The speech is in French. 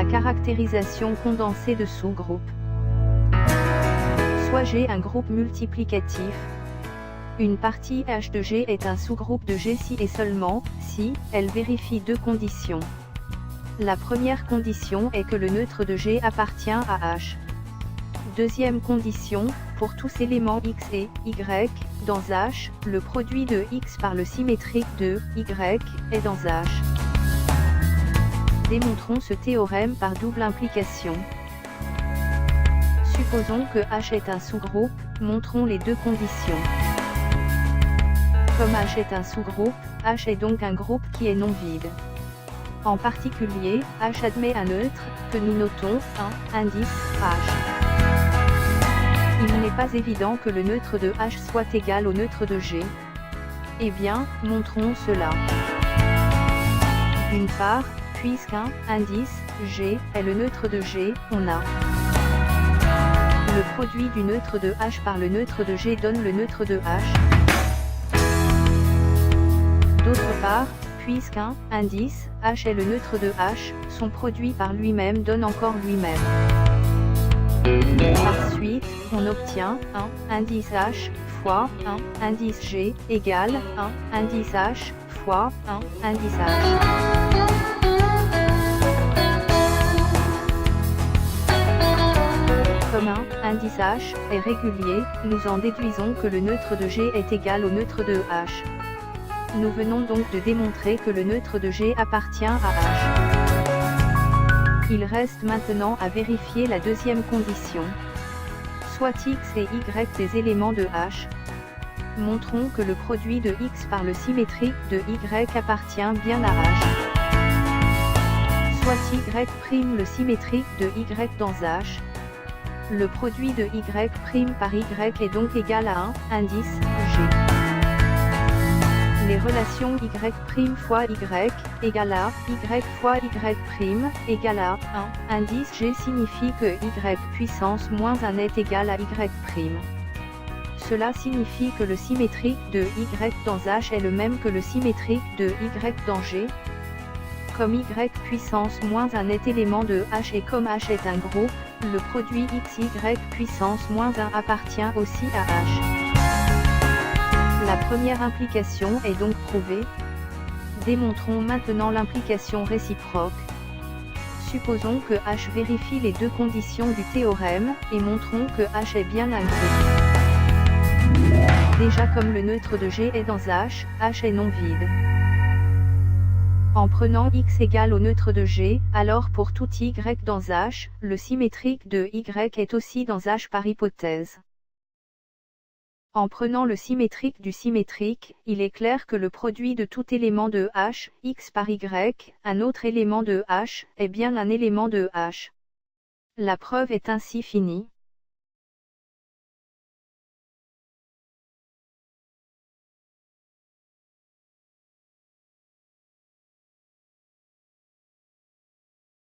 La caractérisation condensée de sous-groupes. Soit G un groupe multiplicatif. Une partie H de G est un sous-groupe de G si et seulement si elle vérifie deux conditions. La première condition est que le neutre de G appartient à H. Deuxième condition, pour tous éléments X et Y, dans H, le produit de X par le symétrique de Y est dans H. Démontrons ce théorème par double implication. Supposons que H est un sous-groupe, montrons les deux conditions. Comme H est un sous-groupe, H est donc un groupe qui est non vide. En particulier, H admet un neutre, que nous notons, indice H. Il n'est pas évident que le neutre de H soit égal au neutre de G. Eh bien, montrons cela. D'une part, puisqu'un indice G est le neutre de G, on a le produit du neutre de H par le neutre de G donne le neutre de H. D'autre part, puisqu'un indice H est le neutre de H, son produit par lui-même donne encore lui-même. Par suite, on obtient 1 indice H fois 1 indice G égale 1 indice H fois 1 indice H. Comme 1 indice H est régulier, nous en déduisons que le neutre de G est égal au neutre de H. Nous venons donc de démontrer que le neutre de G appartient à H. Il reste maintenant à vérifier la deuxième condition. Soit X et Y des éléments de H. Montrons que le produit de X par le symétrique de Y appartient bien à H. Soit Y' le symétrique de Y dans H. Le produit de Y' par Y est donc égal à 1 indice G. Les relations Y' fois Y égale à Y fois Y' égale à 1 indice G signifie que Y puissance moins 1 est égal à Y'. Cela signifie que le symétrique de Y dans H est le même que le symétrique de Y dans G. Comme Y puissance moins 1 est élément de H et comme H est un groupe, le produit XY puissance moins 1 appartient aussi à H. La première implication est donc prouvée. Démontrons maintenant l'implication réciproque. Supposons que H vérifie les deux conditions du théorème, et montrons que H est bien un groupe. Déjà comme le neutre de G est dans H, H est non vide. En prenant X égale au neutre de G, alors pour tout Y dans H, le symétrique de Y est aussi dans H par hypothèse. En prenant le symétrique du symétrique, il est clair que le produit de tout élément de H, X par Y, un autre élément de H, est bien un élément de H. La preuve est ainsi finie.